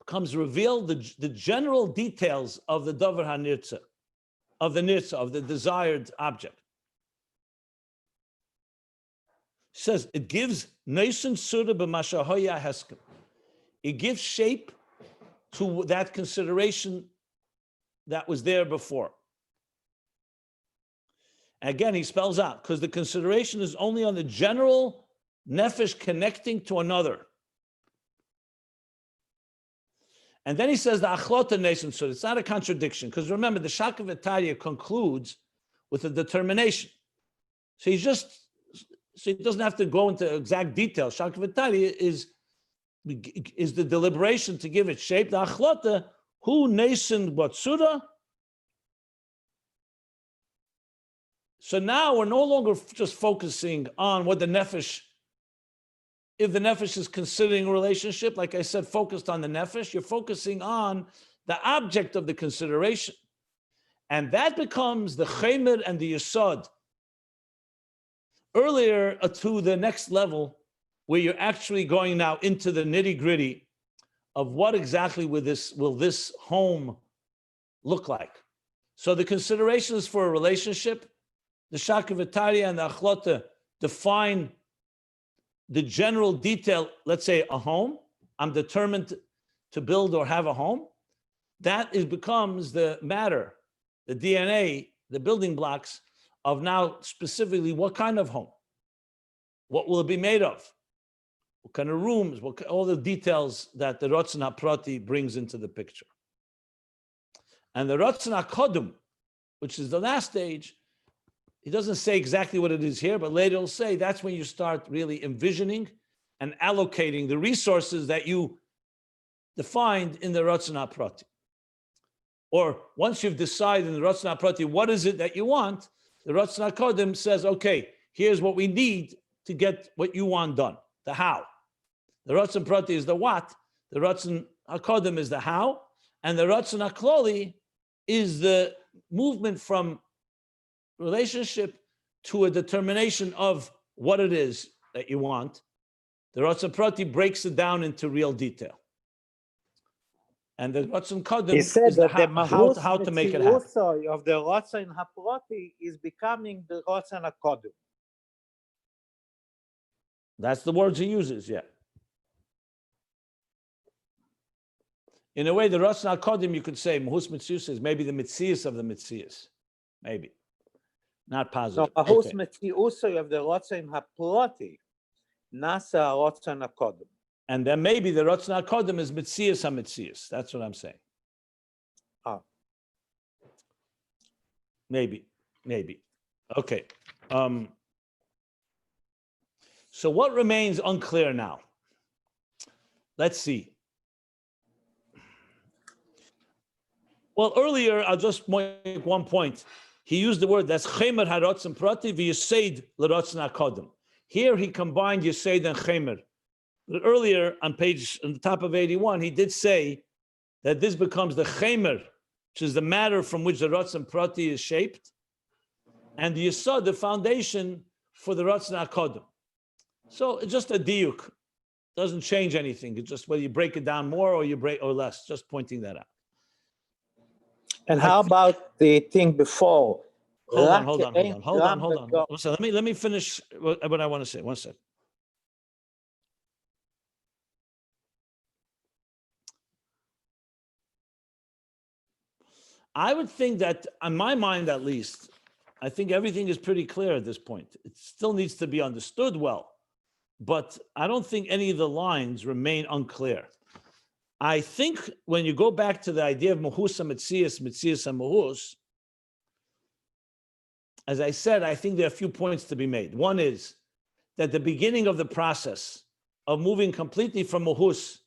becomes revealed the general details of the davar hanirtza, of the nirtza, of the desired object. He says it gives nation surah b'mashahoya heskem. It gives shape to that consideration that was there before. Again, he spells out, because the consideration is only on the general nefesh connecting to another. And then he says the achlota nation, so it's not a contradiction, because remember, the shaka v'tarya concludes with a determination. So he doesn't have to go into exact details. Shaka v'tarya is the deliberation to give it shape. The achlota, who nation batsura. So now we're no longer just focusing on what the nefesh, if the nefesh is considering a relationship, like I said, focused on the nefesh, you're focusing on the object of the consideration. And that becomes the chemer and the yesod. Earlier to the next level, where you're actually going now into the nitty-gritty of what exactly will this home look like. So the consideration is for a relationship. The shaka v'tarya and the achlota define the general detail. Let's say a home. I'm determined to build or have a home. That becomes the matter, the DNA, the building blocks of now specifically what kind of home. What will it be made of? What kind of rooms? All the details that the Ratzon HaPrati brings into the picture. And the Ratzon HaKodum, which is the last stage, he doesn't say exactly what it is here, but later he'll say that's when you start really envisioning and allocating the resources that you defined in the Ratzon HaPrati. Or once you've decided in the Ratzon HaPrati what is it that you want, the Ratzon HaKodim says, okay, here's what we need to get what you want done, the how. The Ratzon Prati is the what, the Ratzon HaKodim is the how, and the Ratzon HaKloli is the movement from relationship to a determination of what it is that you want. The Ratzon Prati breaks it down into real detail. And the Ratzon Kodim is the how to make it happen. Of the Ratzon HaPrati is becoming the Ratzon HaKodim. That's the words he uses, yeah. In a way, the Ratzon HaKodim, you could say, Mahus Mitzius is maybe the Mitzius of the Mitzius. Maybe. Not positive. No, Mahus Mitzius of the Ratzon HaPrati, Nasa Ratzon HaKodim. And then maybe the Ratzon HaKodim is Mitzius HaMitzius. That's what I'm saying. Maybe. Okay. So what remains unclear now? Let's see. Well, earlier, I'll just make one point. He used the word that's Chemer HaRatzon Prati v'Yesed l'Ratzon HaKodim. Here he combined Yesed and Chemer. But earlier on the top of 81, he did say that this becomes the Chemer, which is the matter from which the Ratzon Prati is shaped, and the Yesod, the foundation for the Ratzon HaKodim. So it's just a diuk. Doesn't change anything. It's just whether you break it down more or you break or less, just pointing that out. And how about the thing before? Hold on. So let me finish what I want to say. One second. I would think that, in my mind at least, I think everything is pretty clear at this point. It still needs to be understood well, but I don't think any of the lines remain unclear. I think when you go back to the idea of Mahus HaMetzias, Metzias HaMahus, as I said, I think there are a few points to be made. One is that the beginning of the process of moving completely from Mahus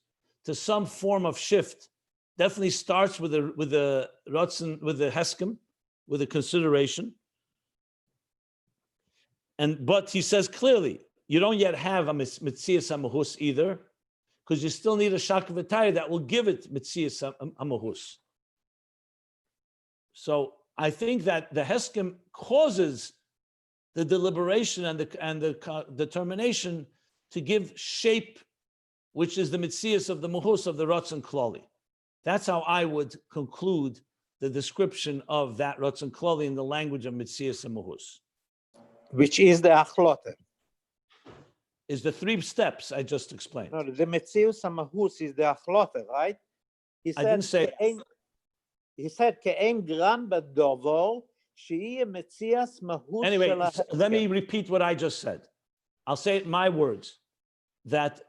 to some form of shift definitely starts with the Ratzon, with the Heskem, with the consideration. But he says clearly, you don't yet have a Metzias HaMahus either, because you still need a Shakavataya that will give it Metzias HaMahus. So I think that the Heskem causes the deliberation and the determination to give shape, which is the Metzias of the Mahus of the Ratzon Klali. That's how I would conclude the description of that Ratzon Klali in the language of Metzias and Mahus. Which is the Achlote. Is the 3 steps I just explained. No, the Metzius HaMahus is the Achlote, right? I didn't say. He said, Ke'en gram b'dovor, she'iyeh Metzias Mahus. Anyway, let me repeat what I just said. I'll say it in my words. That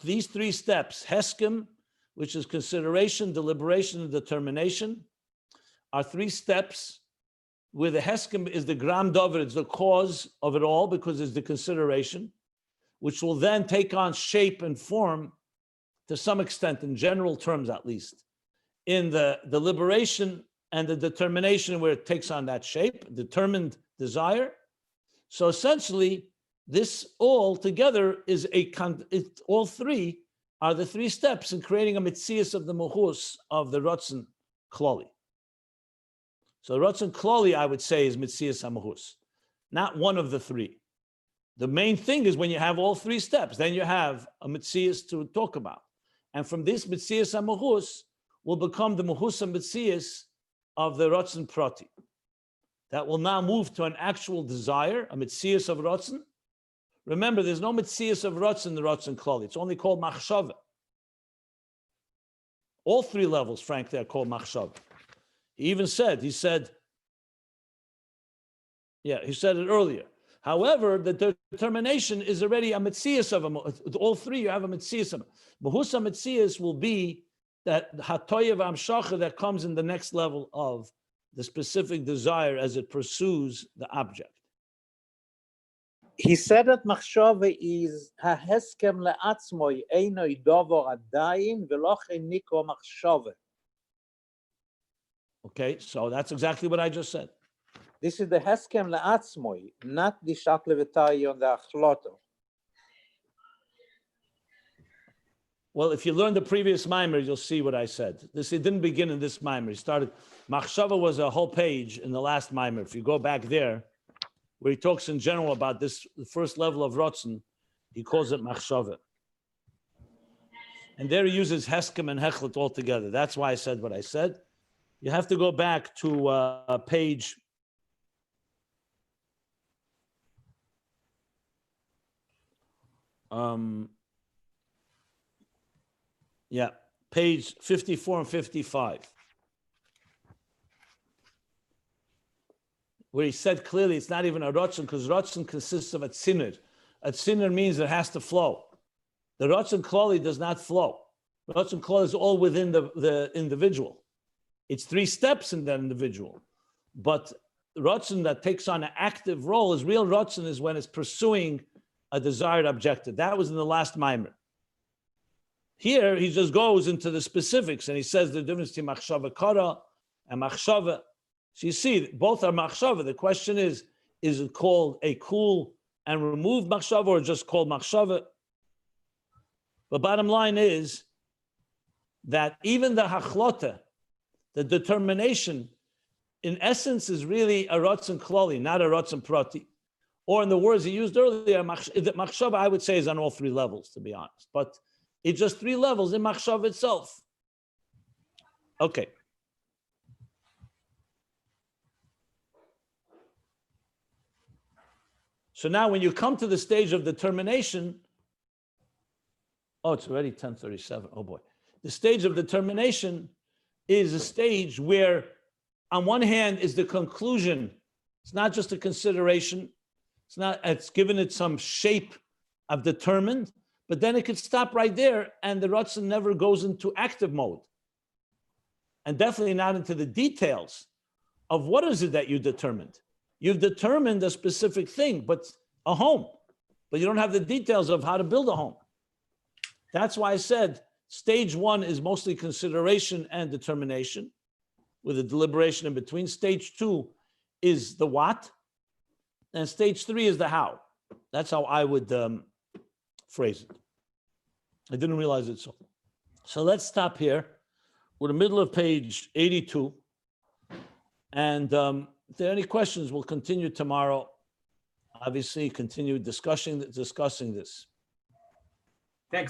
these 3 steps, Heskem, which is consideration, deliberation, and determination, are 3 steps where the Heskem is the Gram Dover, it's the cause of it all because it's the consideration, which will then take on shape and form to some extent, in general terms at least, in the deliberation and the determination where it takes on that shape, determined desire. So essentially, this all together is all 3 are the 3 steps in creating a Metzias of the Mahus of the Ratzon Klali. So Ratzon Klali, I would say, is Metzias HaMahus, not one of the 3. The main thing is when you have all 3 steps, then you have a Metzias to talk about. And from this Metzias HaMahus will become the Mahus HaMetzias of the Ratzon Prati. That will now move to an actual desire, a Metzias of Ratzon. Remember, there's no Metzias of Ratzon in the Ratzon Klali. It's only called Machshava. All 3 levels, frankly, are called Machshava. He said it earlier. However, the determination is already a Metzias of all 3. You have a Metzias of Mahus HaMetzias will be that Hatoya v'Amshacha that comes in the next level of the specific desire as it pursues the object. He said that machshava is ההסכם לעצמו אינו דובר עדיין ולא נקרא מחשבה. Okay, so that's exactly what I just said. This is the הסכם לעצמו, not the shaklevetari on the achloto. Well, if you learn the previous mimer, you'll see what I said. It didn't begin in this mimer. It started, machshava was a whole page in the last mimer. If you go back there, where he talks in general about this, the first level of rotzen, he calls it machshava. And there he uses heskem and hechlet all together. That's why I said what I said. You have to go back to page page 54 and 55, where he said clearly it's not even a rotzen, because rotzen consists of a tzinner. A tzinner means it has to flow. The rotzen klali does not flow. Rotzen klali is all within the individual. It's 3 steps in that individual. But rotzen that takes on an active role is real rotzen is when it's pursuing a desired objective. That was in the last mimer. Here, he just goes into the specifics and he says the difference between machshava kara and machshava. So you see, both are machshava. The question is it called a cool and remove machshava or just called machshava? The bottom line is that even the hachlota, the determination, in essence, is really a rotzen klali, not a rotzen prati. Or in the words he used earlier, machshava, I would say, is on all 3 levels, to be honest. But it's just 3 levels in machshava itself. Okay. So now when you come to the stage of determination, oh, it's already 10:37. Oh boy. The stage of determination is a stage where on one hand is the conclusion. It's not just a consideration. It's given it some shape of determined, but then it could stop right there and the rotzen never goes into active mode. And definitely not into the details of what is it that you determined. You've determined a specific thing, but a home, but you don't have the details of how to build a home. That's why I said stage 1 is mostly consideration and determination with a deliberation in between. Stage 2 is the what, and stage 3 is the how. That's how I would phrase it. I didn't realize it so. So let's stop here. We're in the middle of page 82. And if there are any questions, we'll continue tomorrow. Obviously, continue discussing this. Thanks.